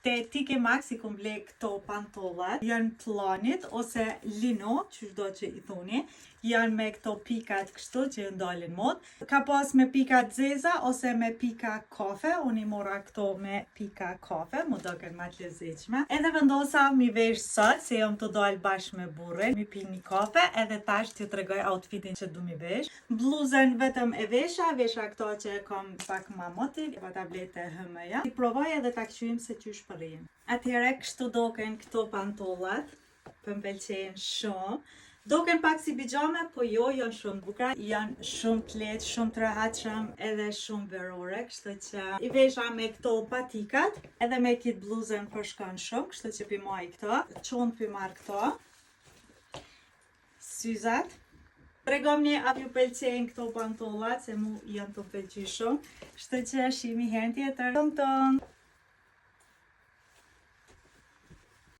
Te TK Maxx i kom ble këto pantollat, janë planit ose lino, që do që i thoni, janë me këto pikat kështu që ndalin mod. Ka pas me pika zeza ose me pika kafe, unë i mora këto me pika kafe, më doken ma të lezetshme. Edhe vendosa mi vesh sot, se jam të dalë bashkë me burrin, mi pi një kafe, edhe tash t'ju tregoj outfitin që du mi vesh. Bluzën vetëm e vesha këto që kam pak ma motiv, pa tablete HM-ja. I provoj edhe ta këshyim se qysh përrijin. Atëhere kështu doken këto pantollat, për më pëlqejnë shumë. Doken pak si pijame, po jo, janë shumë bukra, janë shumë të lehtë, shumë të rehatshëm, edhe shumë verore, kështu që i vesha me këto patikat, edhe me këtë bluzën përshkon shumë, kështu që pi maj këto, qonë pi marr këto, syzat. Tregomni a ju pëlqejnë këto pantollat, se mu janë të pëlqy shumë, kështu që shihemi herën tjetër. Ton ton!